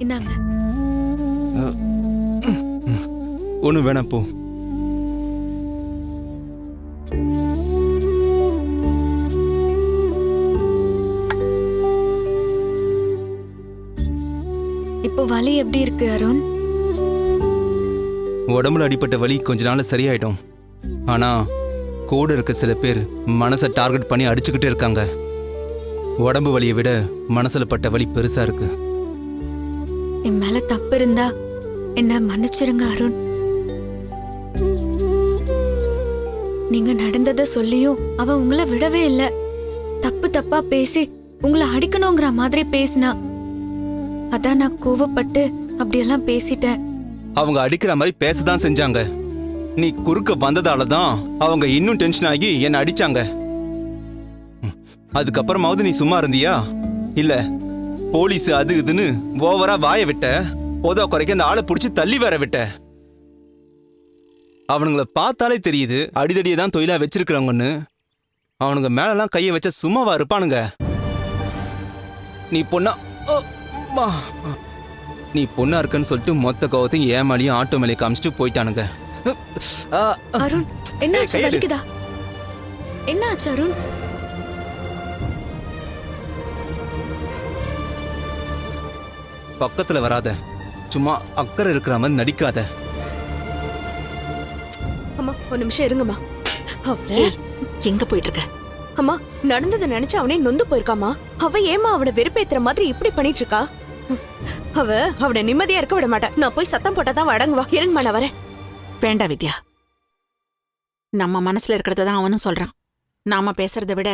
இந்தாங்க. ஒன்றும் வேணாம் போ. இப்போ வலி எப்படி இருக்கு அருண்? உடம்புல அடிப்பட்ட வலி கொஞ்ச நாள் சரியாயிடும். ஆனா கூட இருக்க சில பேர் மனசை டார்கெட் பண்ணி அடிச்சுக்கிட்டே இருக்காங்க. உடம்பு வலியை விட மனசுல பட்ட வலி பெருசா இருக்கு. என் மேல தப்பு இருந்தா என்ன மன்னிச்சிருங்க அருண். நீங்க நடந்ததை சொல்லியும் அவ உங்களை விடவே இல்ல. தப்பு தப்பா பேசி உங்களை அடிக்கணுங்கிற மாதிரி பேசினா. அதான் நான் கோவப்பட்டு அப்படியெல்லாம் பேசிட்டேன். அவங்க அடிக்கிற மாதிரி பேசதான் செஞ்சாங்க. நீ குறுக்க வந்ததால தான் அவங்க இன்னும் டென்ஷன் ஆகி என்னை அடிச்சாங்க. அதுக்கப்புறமாவது நீ சும்மா இருந்தியா? இல்ல போலீஸ் அது இதுன்னு ஓவரா வாய விட்ட. போதா குறைக்க அந்த ஆளை பிடிச்சி தள்ளி வேற விட்ட. அவனுங்களை பார்த்தாலே தெரியுது அடிதடியை தான் தொழிலா வச்சிருக்கிறவங்கன்னு. அவனுங்க மேலெல்லாம் கையை வச்ச சும்மாவா இருப்பானுங்க? நீ பொண்ணா நீ பொண்ணா இருக்குன்னு சொல்லிட்டு மொத்த கோவத்தையும் ஏமாலியும் ஆட்டோ மேலே காமிச்சிட்டு போயிட்டானுங்க. அருண் என்னாச்சு? வலிக்குதா? என்னாச்சு அருண்? பக்கத்துல வராத. சும்மா அக்கறை இருக்கிற மாதிரி நடிக்காத. அம்மா ஒரு நிமிஷம் இருங்கம்மா. எங்க போயிட்டு இருக்க? அம்மா நடந்ததை நினைச்சு அவனே நொந்து போயிருக்காமா. அவ ஏமா அவனை வெறுப்பேத்துற மாதிரி இப்படி பண்ணிட்டு இருக்கா? அவனை நிம்மதியா இருக்க விட மாட்டேன். நான் போய் சத்தம் போட்டாதான் அடங்குவா. இருங்கம்மா நான் வரேன். வேண்டாம் வித்யா, நம்ம மனசுல இருக்கிறத தான் அவனும் சொல்றான். நாம பேசுறதை விட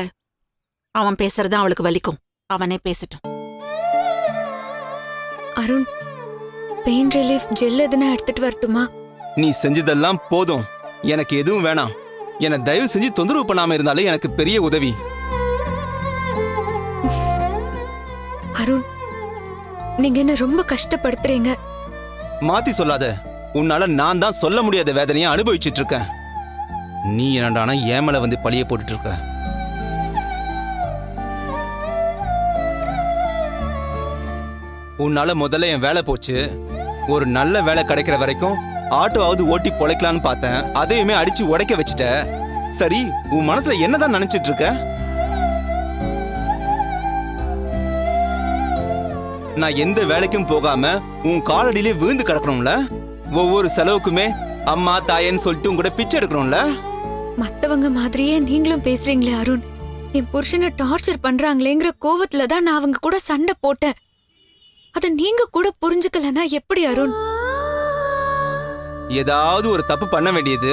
அவன் பேசுறதா அவளுக்கு வலிக்கும். அவனே பேசட்டும். அருண் பெயின் ரிலீஃப் ஜெல் எதுனா எடுத்துட்டு வரட்டுமா? நீ செஞ்சதெல்லாம் போதும், எனக்கு எதுவும் வேணாம். என்னை தயவு செஞ்சு தொந்தரவு பண்ணாம இருந்தாலே எனக்கு பெரிய உதவி. அருண் நீங்க என்ன ரொம்ப கஷ்டப்படுத்துறீங்க. மாத்தி சொல்லாத. உன்னால நான் தான் சொல்ல முடியாத வேதனையை அனுபவிச்சுட்டு இருக்கேன். நீ என்னடானா ஏமல வந்து பழிய போட்டுட்டு இருக்க. உன்னால முதல்ல என் வேலை போச்சு. ஒரு நல்ல வேலை கிடைக்கிற வரைக்கும் ஆட்டோவாவது ஓட்டி பொழைக்கலான்னு பார்த்தேன். அதையுமே அடிச்சு உடைக்க வச்சுட்ட. சரி, உன் மனசுல என்னதான் நினைச்சிட்டு இருக்க? நான் எந்த வேலைக்கும் போகாம உன் காலடியிலே விழுந்து கிடக்கணும்ல? ஒவ்வொரு செலவுக்குமே அம்மா தாயன்னு சொல்லிட்டு உங்க கூட பிச்சை எடுக்கணும்ல? மத்தவங்க மாதிரியே நீங்களும் பேசுறீங்களே அருண். என் புருஷனை டார்ச்சர் பண்றாங்களேங்கிற கோவத்துல தான் நான் அவங்க கூட சண்டை போட்டேன். அத நீங்க கூட புரிஞ்சுக்கலனா எப்படி அருண்? ஏதாவது ஒரு தப்பு பண்ண வேண்டியது,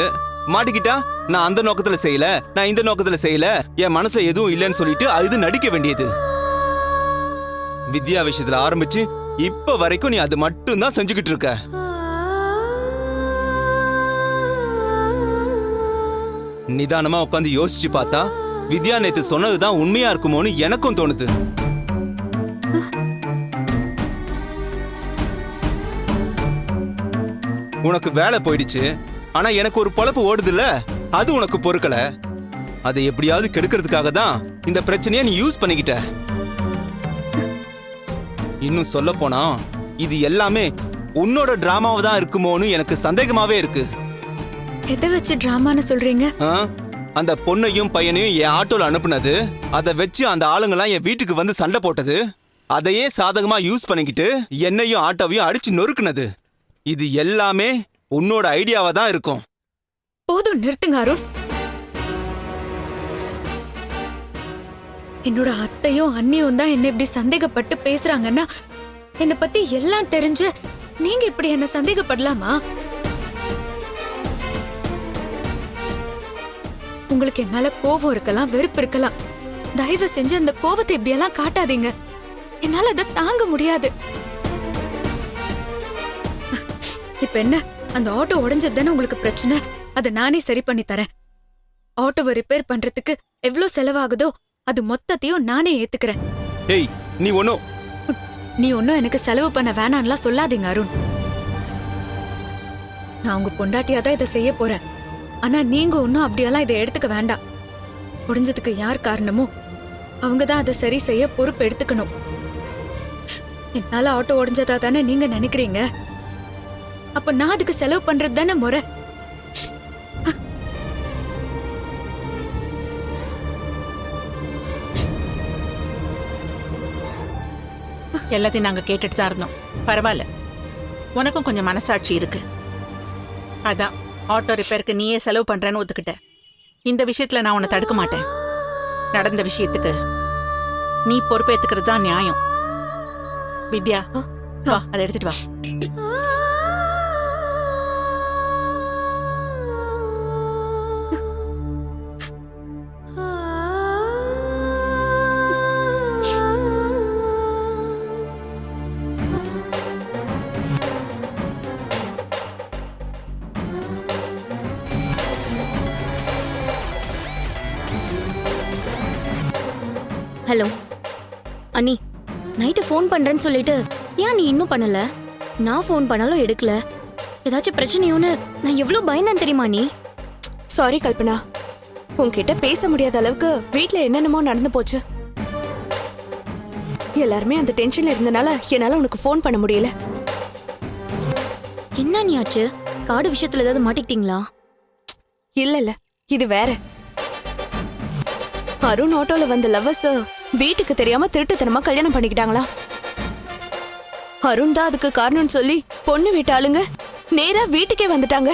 மாட்டிக்கிட்டா நான் அந்த நோக்கத்துல செய்யல, நான் இந்த நோக்கத்துல செய்யல, என் மனசுல எதுவும் இல்லைன்னு சொல்லிட்டு அது நடிக்க வேண்டியது. வித்யா விஷயத்துல ஆரம்பிச்சு இப்ப வரைக்கும் நீ அது மட்டும் தான் செஞ்சுக்கிட்டு இருக்க. நிதானமா உட்காந்து யோசிச்சு பார்த்தா வித்யா நேத்து சொன்னதுதான் உண்மையா இருக்குமோன்னு எனக்கும் தோணுது. உனக்கு வேலை போயிடுச்சு, ஆனா எனக்கு ஒரு பொழப்பு ஓடுதுல்ல, அது உனக்கு பொறுக்கல. அதை எப்படியாவது கெடுக்கிறதுக்காக தான் இந்த பிரச்சனையை நீ யூஸ் பண்ணிக்கிட்ட. இன்னும் சொல்ல போனா இது எல்லாமே உன்னோட டிராமாவா தான் இருக்குமோன்னு எனக்கு சந்தேகமாவே இருக்கு. எதை வச்சு டிராமான்னு சொல்றீங்க? அந்த பொண்ணையும் பையனையும் என் ஆட்டோல அனுப்புனது, அதை வச்சு அந்த ஆளுங்கெல்லாம் என் வீட்டுக்கு வந்து சண்டை போட்டது, அதையே சாதகமா யூஸ் பண்ணிக்கிட்டு என்னையும் ஆட்டோவையும் அடிச்சு நொறுக்குனது, இது எல்லாமே உன்னோட ஐடியாவா தான் இருக்கும். போதும் நிறுத்துங்க அருண். என்னோட அத்தையும் அண்ணியும் தான் என்ன இப்படி சந்தேகப்பட்டு பேசுறாங்கன்னா என்னை பத்தி எல்லாம் தெரிஞ்சு நீங்க இப்படி என்ன சந்தேகப்படலாமா? உங்களுக்கு என் மேல கோபம் இருக்கலாம், வெறுப்பு இருக்கலாம். தயவு செஞ்சு அந்த கோபத்தை இப்படி எல்லாம் காட்டாதீங்க. என்னால அதை தாங்க முடியாது. இப்ப என்ன, அந்த ஆட்டோ உடைஞ்சது தானே உங்களுக்கு பிரச்சனை? அதை நானே சரி பண்ணி தரேன். ஆட்டோவை ரிப்பேர் பண்றதுக்கு எவ்வளவு செலவாகுதோ அது மொத்தத்தையும் நானே ஏத்துக்கிறேன். ஏய், நீ ஒன்னும் எனக்கு செலவு பண்ண வேணான்லாம் சொல்லாதீங்க அருண். நான் உங்க பொண்டாட்டியாதான் இதை செய்ய போறேன். ஆனா நீங்க ஒன்னும் அப்படியெல்லாம் இதை எடுத்துக்க வேண்டாம். உடைஞ்சதுக்கு யார் காரணமோ அவங்கதான் அதை சரி செய்ய பொறுப்பு எடுத்துக்கணும். என்னால ஆட்டோ உடைஞ்சதா தானே நீங்க நினைக்கிறீங்க. அப்ப நான் அதுக்கு செலவு பண்றது தானே முறை. எல்லாத்தையும் நாங்க கேட்டுட்டு தான் இருந்தோம். பரவாயில்ல, உனக்கும் கொஞ்சம் மனசாட்சி இருக்கு. அதான் ஆட்டோ ரிப்பேருக்கு நீயே செலவு பண்றேன்னு ஒத்துக்கிட்ட. இந்த விஷயத்துல நான் உன்னை தடுக்க மாட்டேன். நடந்த விஷயத்துக்கு நீ பொறுப்பேத்துக்கிறது தான் நியாயம். வித்யா, வா அதை எடுத்துட்டு வா. ஹலோ அண்ணி, நைட்டு ஃபோன் பண்றேன்னு சொல்லிட்டு ஏன் நீ இன்னும் பண்ணல? நான் ஃபோன் பண்ணாலும் எடுக்கல. ஏதாச்சும் பிரச்சனையோன்னு நான் எவ்வளவு பயந்தேன் தெரியுமா நீ? சாரி கல்பனா, உன்கிட்ட பேச முடியாத அளவுக்கு வீட்ல என்னென்னமோ நடந்து போச்சு. எல்லாருமே அந்த டென்ஷன்ல இருந்தனால என்னால உனக்கு ஃபோன் பண்ண முடியல. என்ன நீ ஆச்சு? காடு விஷயத்துல ஏதாவது மாட்டிக்கிட்டீங்களா? இல்ல இல்ல, இது வேற. அருண் ஆட்டோல வந்த லவ்வர்ஸ் வீட்டுக்கு தெரியாம திருட்டுத்தனமா கல்யாணம் பண்ணிக்கிட்டாங்களா? அருண் தான் அதுக்கு காரணம்னு சொல்லி பொண்ணு வீட்டு ஆளுங்க நேரா வீட்டுக்கே வந்துட்டாங்க.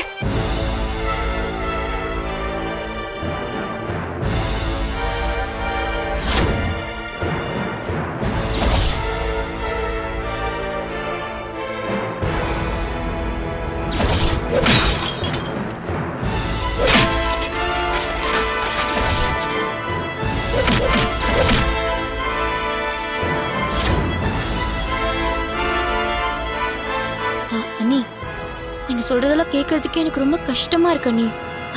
அண்ணி, நீங்க சொல்றதெல்லாம் கேட்கறதுக்கே எனக்கு ரொம்ப கஷ்டமா இருக்கு அண்ணி.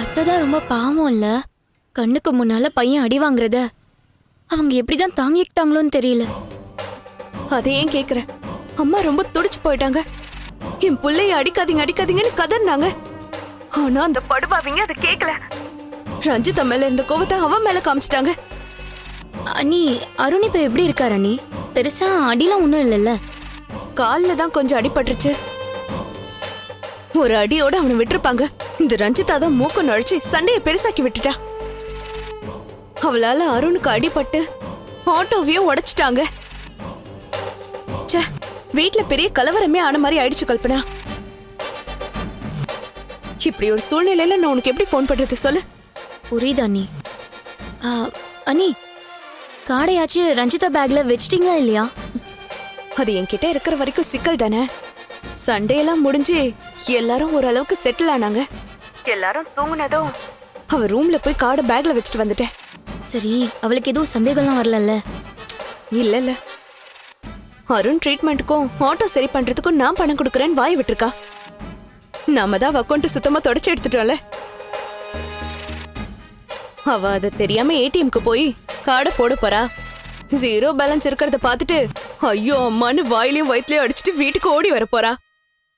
அத்தை தான் ரொம்ப பாவம் இல்ல? கண்ணுக்கு முன்னால பையன் அடி வாங்குறத அவங்க எப்படிதான் தாங்கிக்கிட்டாங்களோன்னு தெரியல. அதை ஏன் கேக்குற? அம்மா ரொம்ப துடிச்சு போயிட்டாங்க. என் புள்ளைய அடிக்காதீங்க அடிக்காதீங்கன்னு கதறினாங்க. ஆனா அந்த படுபாவிங்க அதை கேட்கல. ரஞ்சிதா மேல இருந்த கோவத்தை அவன் மேல காமிச்சிட்டாங்க. அண்ணி, அருண் இப்ப எப்படி இருக்காரு அண்ணி? பெருசா அடிலாம் ஒண்ணும் இல்லைல்ல? கால்ல தான் கொஞ்சம் அடிபட்டுருச்சு. ஒரு அடியோட அவனை விட்டுருப்பாங்க. இந்த ரஞ்சிதா தான் மூக்க நுழைச்சு சண்டைய பெருசாக்கி விட்டுட்டா. அவளால அருணுக்கு அடிபட்டு ஆட்டோவையும் உடைச்சிட்டாங்க. ச்சே, வீட்ல பெரிய கலவரமே ஆன மாதிரி ஆயிடுச்சு கல்பனா. இப்படி ஒரு சூழ்நிலையில நான் உனக்கு எப்படி ஃபோன் பண்றது சொல்லு? புரியுது அண்ணி. அண்ணி, காடையாச்சு ரஞ்சிதா பேக்ல வச்சிட்டீங்களா இல்லையா? அது என்கிட்ட இருக்கிற வரைக்கும் சிக்கல் தானே. சண்டையெல்லாம் முடிஞ்சு எல்லாரும் ஓரளவுக்கு செட்டில் ஆனாங்க. எல்லாரும் தூங்குனதும் அவ ரூம்ல போய் கார்டை பேக்ல வச்சுட்டு வந்துட்டேன். சரி, அவளுக்கு எதுவும் சந்தேகம்லாம் வரலல்ல? இல்ல இல்ல, அருண் ட்ரீட்மெண்ட்டுக்கும் ஆட்டோ சரி பண்றதுக்கும் நான் பணம் கொடுக்கறேன்னு வாய் விட்டுருக்கா. நாம தான் அக்கௌண்ட் சுத்தமா தொடச்சு எடுத்துட்டோம்ல. அவ அதை தெரியாம ஏடிஎம்க்கு போய் கார்டை போட போறா. 0 பேலன்ஸ் இருக்கிறத பார்த்துட்டு ஐயோ அம்மான்னு வாயிலையும் வயிற்றுலயும் அடிச்சுட்டு வீட்டுக்கு ஓடி வர போறா.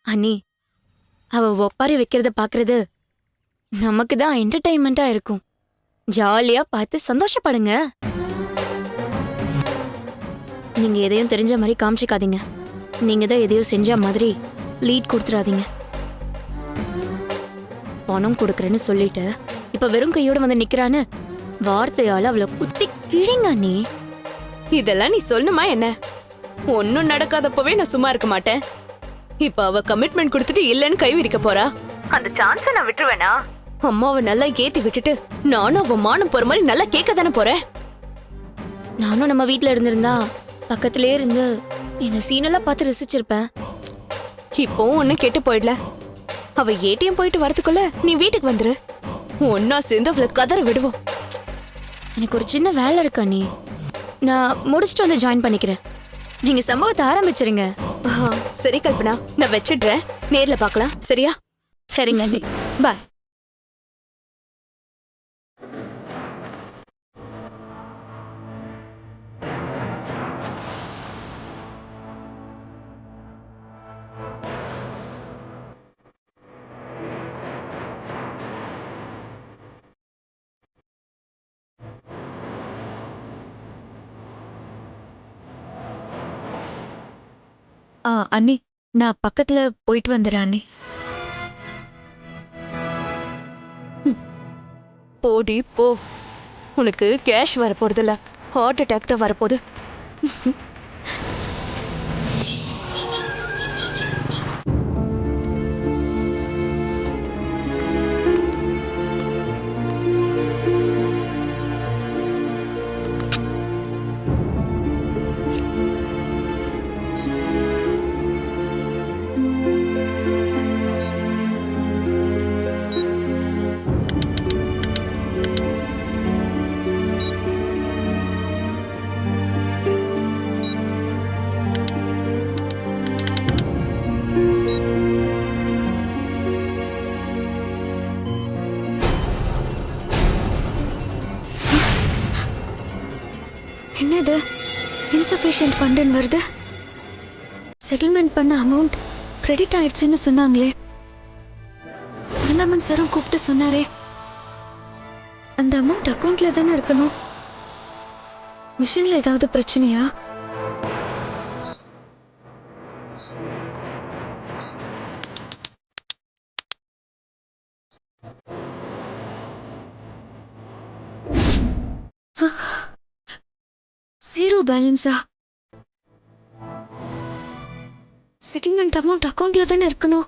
அண்ணி, அவ ஒப்பாரி வைக்கிறத பாக்குறது நமக்கு தான் என்டர்டைன்மெண்டா இருக்கும். ஜாலியா பார்த்து சந்தோஷப்படுங்க. நீங்க எதையும் தெரிஞ்ச மாதிரி காமிச்சிக்காதீங்க. நீங்க தான் எதையும் செஞ்ச மாதிரி லீட் கொடுத்துறாதீங்க. பணம் கொடுக்கறேன்னு சொல்லிட்டு இப்ப வெறும் கையோட வந்து நிக்கிறான்னு வார்த்தையால அவளை குத்தி கிழிங்க அண்ணி. இதெல்லாம் நீ சொல்லணுமா என்ன? ஒன்னும் நடக்காதப்பவே நான் சும்மா இருக்க மாட்டேன். இப்ப அவ கமிட்மெண்ட் கொடுத்துட்டு இல்லன்னு கை விரிக்க போறா. அந்த சான்ஸ நான் விட்டுருவேனா? அம்மாவை நல்லா ஏத்தி விட்டுட்டு நானும் அவ மானம் போற மாதிரி நல்லா கேட்க தானே போறேன். நானும் நம்ம வீட்ல இருந்திருந்தா பக்கத்திலே இருந்து இந்த சீனெல்லாம் பார்த்து ரசிச்சிருப்பேன். இப்போ ஒன்னும் கெட்டு போயிடல. அவ ஏடிஎம் போயிட்டு வரதுக்குள்ள நீ வீட்டுக்கு வந்துரு. ஒன்னா சேர்ந்து அவளை கதற விடுவோம். எனக்கு ஒரு சின்ன வேலை இருக்கு அண்ணி. நான் முடிச்சுட்டு வந்து ஜாயின் பண்ணிக்கிறேன். நீங்க சம்பவத்தை ஆரம்பிச்சிருங்க. சரி கல்பனா, நான் வச்சிடுறேன். நேர்ல பார்க்கலாம், சரியா? சரிங்க அண்ணி, பாய். அண்ணி நான் பக்கத்துல போயிட்டு வந்துடுறேன் அண்ணி. போடி போ. உனக்கு கேஷ் வரப்போறதில்ல, ஹார்ட் அட்டாக் தான் வரப்போகுது. என்னது இன்சஃபிஷியன்ட் ஃபண்டுன்னு வருது? செட்டில்மெண்ட் பண்ண அமௌண்ட் கிரெடிட் ஆயிடுச்சுன்னு சொன்னாங்களே. அனந்தமன் சாரும் கூப்பிட்டு சொன்னாரே, அந்த அமௌண்ட் அக்கௌண்ட்ல தானே இருக்கணும். மிஷின்ல ஏதாவது பிரச்சனையா? ஜீரோ பேலன்ஸா? செட்டில்மெண்ட் அமௌண்ட் அக்கௌண்ட்ல தானே இருக்கணும்.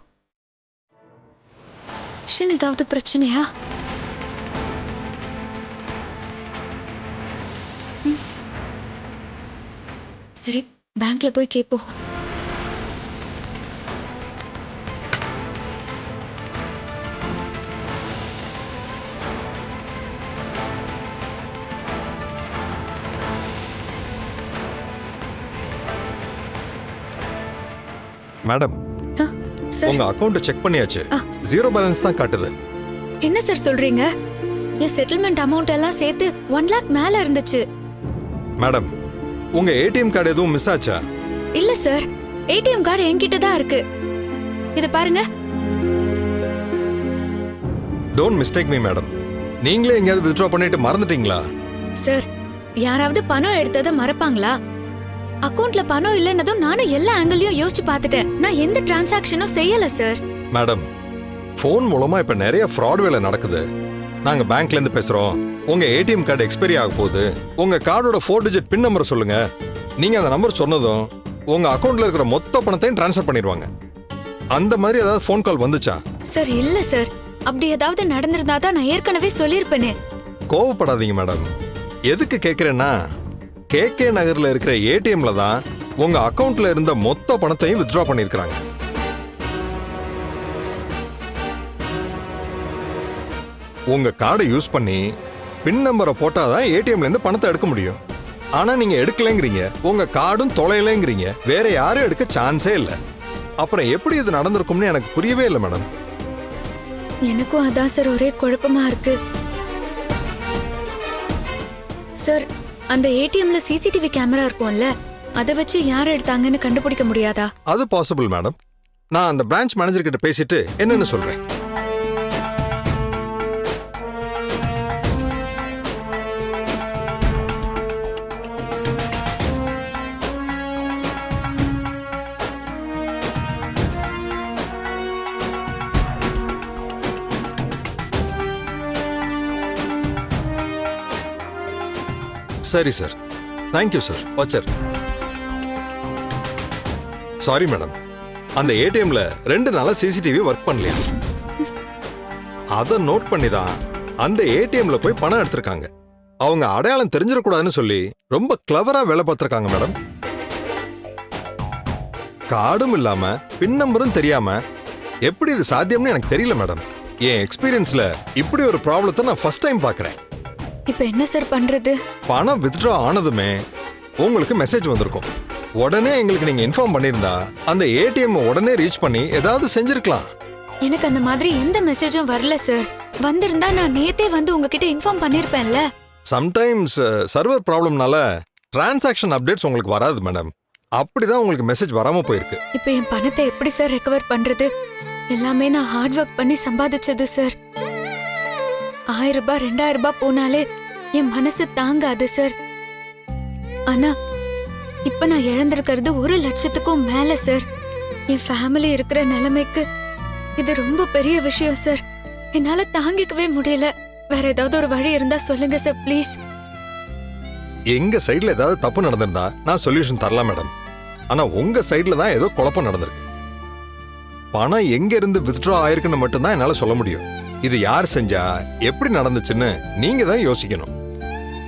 மிஷின் ஏதாவது பிரச்சனையா? சரி, பேங்க்ல போய் கேட்போம். மேடம், சார், உங்க அக்கவுண்ட் செக் பண்ணியாச்சு. ஜீரோ பேலன்ஸ் தான் காட்டுது. என்ன சார் சொல்றீங்க? என் செட்டில்மெண்ட் அமௌண்ட் எல்லாம் சேர்த்து 1 lakh மேல இருந்துச்சு. மேடம், உங்க ஏடிஎம் கார்டு எதுவும் மிஸ் ஆச்சா? இல்ல சார், ஏடிஎம் கார்டு என்கிட்ட தான் இருக்கு. இது பாருங்க. Don't mistake me madam. நீங்களே எங்கேயாவது வித்ட்ரா பண்ணிட்டு மறந்துட்டீங்களா? சார், யாராவது பணம் எடுத்ததை மறப்பாங்களா? அக்கவுண்ட்ல பணம் இல்லைன்னதும் நானும் எல்லா ஆங்கிளையும் யோசிச்சு பார்த்துட்டேன். நான் எந்த டிரான்சாக்ஷனும் செய்யல சார். மேடம், ஃபோன் மூலமா இப்ப நிறைய ஃப்ராட் வேலை நடக்குது. நாங்க பேங்க்ல இருந்து பேசுறோம். உங்க ஏடிஎம் கார்டு எக்ஸ்பைரி ஆக போகுது. உங்க கார்டோட 4 டிஜிட் பின் நம்பர் சொல்லுங்க. நீங்க அந்த நம்பர் சொன்னதும் உங்க அக்கவுண்ட்ல இருக்கிற மொத்த பணத்தையும் டிரான்ஸ்ஃபர் பண்ணிடுவாங்க. அந்த மாதிரி ஏதாவது ஃபோன் கால் வந்துச்சா? சார், இல்ல சார். அப்படி ஏதாவது நடந்திருந்தா தான் நான் ஏற்கனவே சொல்லியிருப்பேனே. கோவப்படாதீங்க மேடம். எதுக்கு கேக்குறேன்னா, கேகே நகர்ல இருக்கிற ஏடிஎம்ல தான் உங்க அக்கவுண்ட்ல இருந்த மொத்த பணத்தையும் வித்ட்ரா பண்ணிருக்காங்க. உங்க கார்டை யூஸ் பண்ணி பின் நம்பரை போட்டாதான் ஏடிஎம்ல இருந்து பணத்தை எடுக்க முடியும். ஆனா நீங்க எடுக்கலங்கிறீங்க, உங்க கார்டும் தொலைலங்கிறீங்க. வேற யாரும் எடுக்க சான்ஸே இல்ல. அப்புறம் எப்படி இது நடந்திருக்கும்னு எனக்கு புரியவே இல்லை மேடம். எனக்கும் அதான் சார் ஒரே குழப்பமா இருக்கு. சார், அந்த ஏடிஎம்ல சிசிடிவி கேமரா இருக்கும்ல, அதை வச்சு யார் எடுத்தாங்கன்னு கண்டுபிடிக்க முடியாதா? அது பாசிபிள் மேடம். நான் அந்த பிரான்ச் மேனேஜர் கிட்ட பேசிட்டு என்னன்னு சொல்றேன். சரி sir, thank you sir. Voucher. Sorry madam, அந்த ஏடிஎம்ல 2 நாளா சிசிடிவி ஒர்க் பண்ணலையா? அதை நோட் பண்ணி தான் அந்த ஏடிஎம்ல போய் பணம் எடுத்திருக்காங்க. அவங்க அடையாளம் தெரிஞ்சிடக்கூடாதுன்னு சொல்லி ரொம்ப கிளவரா வேலை பார்த்திருக்காங்க மேடம். கார்டும் இல்லாம பின் நம்பரும் தெரியாம எப்படி இது சாத்தியம்னு எனக்கு தெரியல மேடம். என் எக்ஸ்பீரியன்ஸ்ல இப்படி ஒரு ப்ராப்ளத்தை நான் ஃபர்ஸ்ட் டைம் பார்க்கறேன். இப்ப என்ன சார் பண்றது? பணம் வித்ட்ரா ஆனதுமே உங்களுக்கு மெசேஜ் வந்திருக்கும். உடனே எங்களுக்கு நீங்க இன்ஃபார்ம் பண்ணிருந்தா அந்த ஏடிஎம் உடனே ரீச் பண்ணி ஏதாவது செஞ்சிருக்கலாம். எனக்கு அந்த மாதிரி எந்த மெசேஜும் வரல சார். வந்திருந்தா நான் நேத்தே வந்து உங்ககிட்ட இன்ஃபார்ம் பண்ணிருப்பேன்ல. சம்டைம்ஸ் சர்வர் ப்ராப்ளம்னால டிரான்சாக்ஷன் அப்டேட்ஸ் உங்களுக்கு வராது மேடம். அப்படிதான் உங்களுக்கு மெசேஜ் வராம போயிருக்கு. இப்ப என் பணத்தை எப்படி சார் ரெக்கவர் பண்றது? எல்லாமே நான் ஹார்ட் ஒர்க் பண்ணி சம்பாதிச்சது சார். 1000 ரூபாய் 2000 ரூபாய் போனாலே என் மனசு தாங்காது சார். ஆனா இப்ப நான் இழந்திருக்கிறது 1 லட்சத்துக்கும் மேல சார். என் ஃபேமிலி இருக்கிற நிலைமைக்கு இது ரொம்ப பெரிய விஷயம் சார். என்னால தாங்கிக்கவே முடியல. வேற ஏதாவது ஒரு வழி இருந்தா சொல்லுங்க சார் ப்ளீஸ். எங்க சைடுல ஏதாவது தப்பு நடந்திருந்தா நான் சொல்யூஷன் தரலாம் மேடம். ஆனா உங்க சைடுல தான் ஏதோ குழப்பம் நடந்திருக்கு. பணம் எங்க இருந்து வித்ட்ரா ஆயிருக்குன்னு மட்டும்தான் என்னால சொல்ல முடியும். இது யார் செஞ்சா எப்படி நடந்துச்சுன்னு நீங்க தான் யோசிக்கணும்.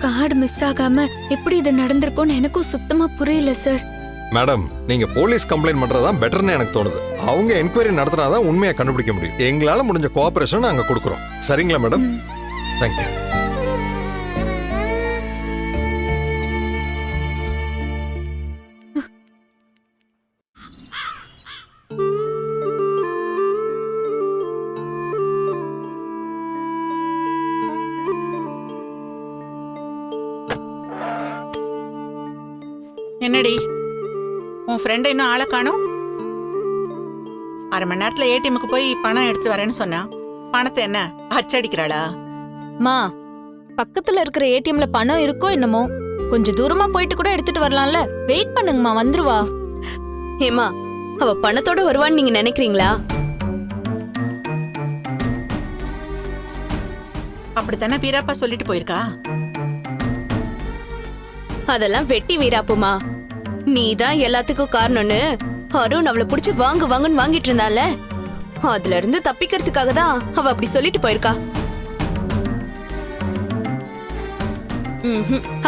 கார்டு மிஸ் ஆகாம எப்படி இது நடந்திருக்கும்னு எனக்கும் சுத்தமா புரியல சார். மேடம், நீங்க போலீஸ் கம்ப்ளைண்ட் பண்றதா பெட்டர்னு எனக்கு தோணுது. அவங்க என்கொயரி நடத்தினாதான் உண்மையை கண்டுபிடிக்க முடியும். எங்களால முடிஞ்ச கோஆபரேஷன் நாங்க கொடுக்குறோம். சரிங்களா மேடம்? தேங்க்யூ. என்னடி உன் ஃப்ரெண்ட் இன்னும் ஆளை காணோம்? அரை மணி நேரத்துல ஏடிஎம்க்கு போய் பணம் எடுத்து வரேன்னு சொன்னா பணத்தை என்ன அச்சடிக்கிறாளா? மா, பக்கத்துல இருக்கிற ஏடிஎம்ல பணம் இருக்கோ என்னமோ, கொஞ்சம் தூரமா போயிட்டு கூட எடுத்துட்டு வரலாம்ல. வெயிட் பண்ணுங்கம்மா, வந்துருவா. ஏமா, அவ பணத்தோட வருவான்னு நீங்க நினைக்கிறீங்களா? அப்படித்தானே வீராப்பா சொல்லிட்டு போயிருக்கா. அதெல்லாம் வெட்டி வீராப்புமா. நீதான் எல்லாத்துக்கும் காரணம்னு அருண் அவளை புடிச்சு வாங்கு வாங்குன்னு வாங்கிட்டு இருந்தால, அதுல இருந்து தப்பிக்கிறதுக்காக தான் அவ அப்படி சொல்லிட்டு போயிருக்கா.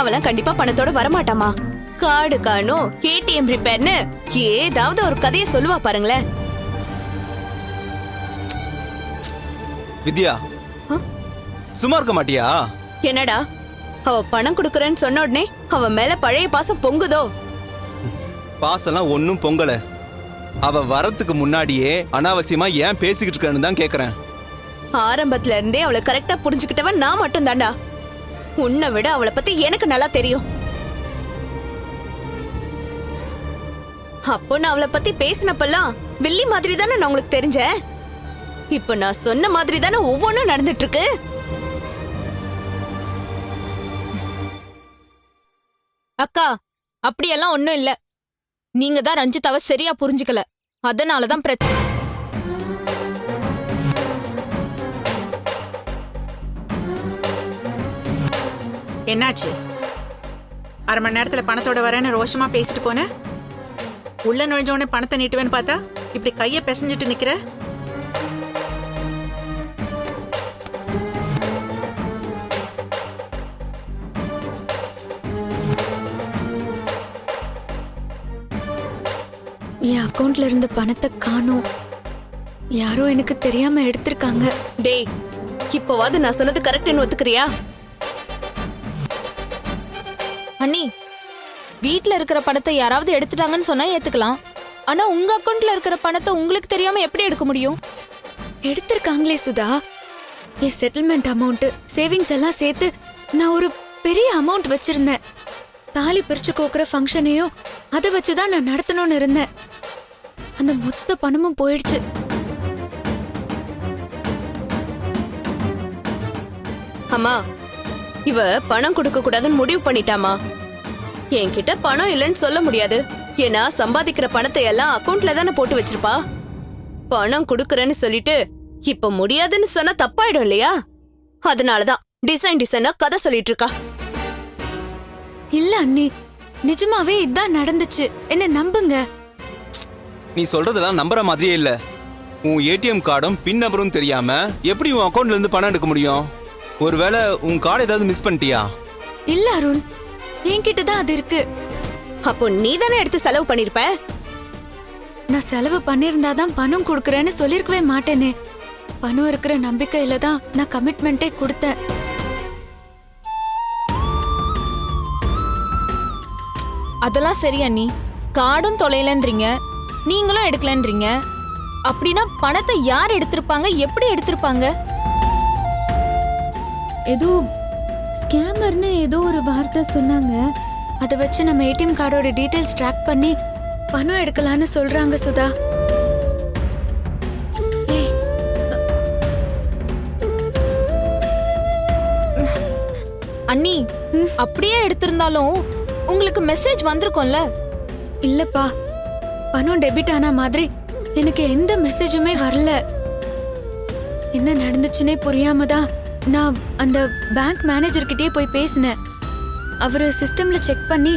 அவெல்லாம் கண்டிப்பா பணத்தோட வரமாட்டாமா. கார்டு காணும், ஏடிஎம் ரிப்பேர்னு ஏதாவது ஒரு கதையை சொல்லுவா பாருங்களேன். வித்யா, சும்மா இருக்க மாட்டியா? என்னடா, அவ பணம் கொடுக்கறேன்னு சொன்ன உடனே அவ மேல பழைய பாசம் பொங்குதோ? பாசெல்லாம் ஒன்னும் பொங்கல. அவ வரத்துக்கு முன்னாடியே அனாவசியமா ஏன் பேசிக்கிட்டு இருக்கேன்னு தான் கேக்குறேன். ஆரம்பத்துல இருந்தே அவளை கரெக்டா புரிஞ்சுக்கிட்டவன் நான் மட்டும் தான்டா. உன்னை விட அவளை பத்தி எனக்கு நல்லா தெரியும். அப்போ நான் அவளை பத்தி பேசினப்பெல்லாம் வில்லி மாதிரி தானே நான் உங்களுக்கு தெரிஞ்சேன். இப்ப நான் சொன்ன மாதிரி தானே ஒவ்வொன்றும் நடந்துட்டு இருக்கு. அக்கா, அப்படியெல்லாம் ஒண்ணும் இல்ல. நீங்க தான் ரஞ்சிதாவை சரியா புரிஞ்சுக்கல. அதனாலதான் பிரச்சனை. என்னாச்சு? அரை மணி நேரத்துல பணத்தோட வரேன்னு ரோஷமா பேசிட்டு போன, உள்ள நுழைஞ்ச உடனே பணத்தை நீட்டுவேன்னு பார்த்தா இப்படி கைய பிசைஞ்சிட்டு நிக்கிற. என் அக்கவுண்ட்ல இருந்த பணத்தை காணோம். யாரோ எனக்கு தெரியாம எடுத்திருக்காங்க. டேய், இப்போவாது நான் சொன்னது கரெக்ட்னு ஒத்துக்கிறியா? அண்ணி, வீட்ல இருக்கிற பணத்தை யாராவது எடுத்துட்டாங்கன்னு சொன்னா ஏத்துக்கலாம். ஆனா உங்க அக்கவுண்ட்ல இருக்கிற பணத்தை உங்களுக்கு தெரியாம எப்படி எடுக்க முடியும்? எடுத்திருக்காங்களே சுதா. என் செட்டில்மெண்ட் அமௌண்ட், சேவிங்ஸ் எல்லாம் சேர்த்து நான் ஒரு பெரிய அமௌண்ட் வச்சிருந்தேன். தாலி பிரிச்சு கோக்குற ஃபங்க்ஷனையும் அதை வச்சுதான் நான் நடத்தணும்னு இருந்தேன். அந்த மொத்த பணமும் போயிடுச்சு. அம்மா, இவ பணம் கொடுக்க கூடாதுன்னு முடிவு பண்ணிட்டாமா. என்கிட்ட பணம் இல்லைன்னு சொல்ல முடியாது. ஏன்னா சம்பாதிக்கிற பணத்தை எல்லாம் அக்கவுண்ட்ல தானே போட்டு வச்சிருப்பா. பணம் கொடுக்கறேன்னு சொல்லிட்டு இப்ப முடியாதுன்னு சொன்னா தப்பாயிடும் இல்லையா? அதனாலதான் டிசைனா கதை சொல்லிட்டு இருக்கா. இல்ல அண்ணி, நிஜமாவே இதான் நடந்துச்சு. என்ன நம்புங்க. நீ சொல்றதெல்லாம் நம்புற மாதிரியே இல்ல. உன் ஏடிஎம் கார்டும் பின் நம்பரும் தெரியாம எப்படி உன் அக்கௌண்ட்ல இருந்து பணம் எடுக்க முடியும்? ஒருவேளை உன் கார்டு ஏதாவது மிஸ் பண்ணிட்டியா? இல்ல அருண், என்கிட்ட தான் அது இருக்கு. அப்போ நீ தானே எடுத்து செலவு பண்ணிருப்ப. நான் செலவு பண்ணிருந்தாதான் பணம் கொடுக்கறேன்னு சொல்லிருக்கவே மாட்டேனே. பணம் இருக்கிற நம்பிக்கையில தான் நான் கமிட்மெண்டே கொடுத்தேன். அதெல்லாம் சரி அண்ணி. கார்டும் தொலைலன்றீங்க, நீங்களும் எடுக்கலன்றீங்க. அப்படின்னா பணத்தை யார் எடுத்திருப்பாங்க, எப்படி எடுத்திருப்பாங்க? ஏதோ ஸ்கேமர்னு ஏதோ ஒரு வார்த்தை சொன்னாங்க. அதை வச்சு நம்ம ஏடிஎம் கார்டோட டீடைல்ஸ் ட்ராக் பண்ணி பணம் எடுக்கலான்னு சொல்றாங்க சுதா. அண்ணி, அப்படியே எடுத்திருந்தாலும் உங்களுக்கு மெசேஜ் வந்திருக்கும்ல? இல்லப்பா, பணம் டெபிட் ஆன மாதிரி எனக்கு எந்த மெசேஜுமே வரல. என்ன நடந்துச்சுன்னே புரியாம தான் நான் அந்த பேங்க் மேனேஜர்கிட்டயே போய் பேசினேன். அவரு சிஸ்டம்ல செக் பண்ணி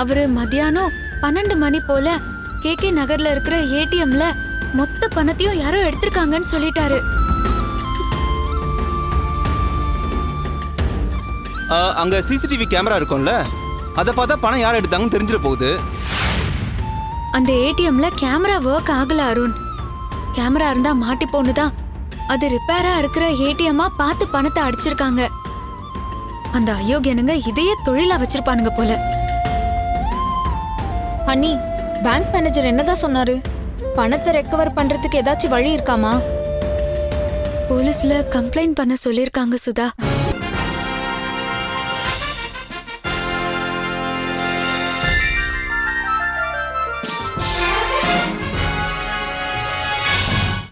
அவரு மத்தியானம் 12 மணி போல கேகே நகர்ல இருக்கிற ஏடிஎம்ல மொத்த பணத்தையும் யாரோ எடுத்திருக்காங்கன்னு சொல்லிட்டாரு. அங்க சிசிடிவி கேமரா இருக்கும்ல, அதை பார்த்தா பணம் யார் எடுத்தாங்கன்னு தெரிஞ்சிட போகுது. அந்த ஏடிஎம்ல கேமரா ஒர்க் ஆகல அருண். கேமரா இருந்தா மாட்டி போனுதான். அது ரிப்பேரா இருக்கிற ஏடிஎம்மா பார்த்து பணத்தை அடிச்சிருக்காங்க. அந்த அயோக்கியனுங்க இதையே தொழிலா வச்சிருப்பானுங்க போல. அண்ணி, பேங்க் மேனேஜர் என்னதான் சொன்னாரு? பணத்தை ரெக்கவர் பண்றதுக்கு ஏதாச்சும் வழி இருக்காமா? போலீஸ்ல கம்ப்ளைண்ட் பண்ண சொல்லிருக்காங்க சுதா.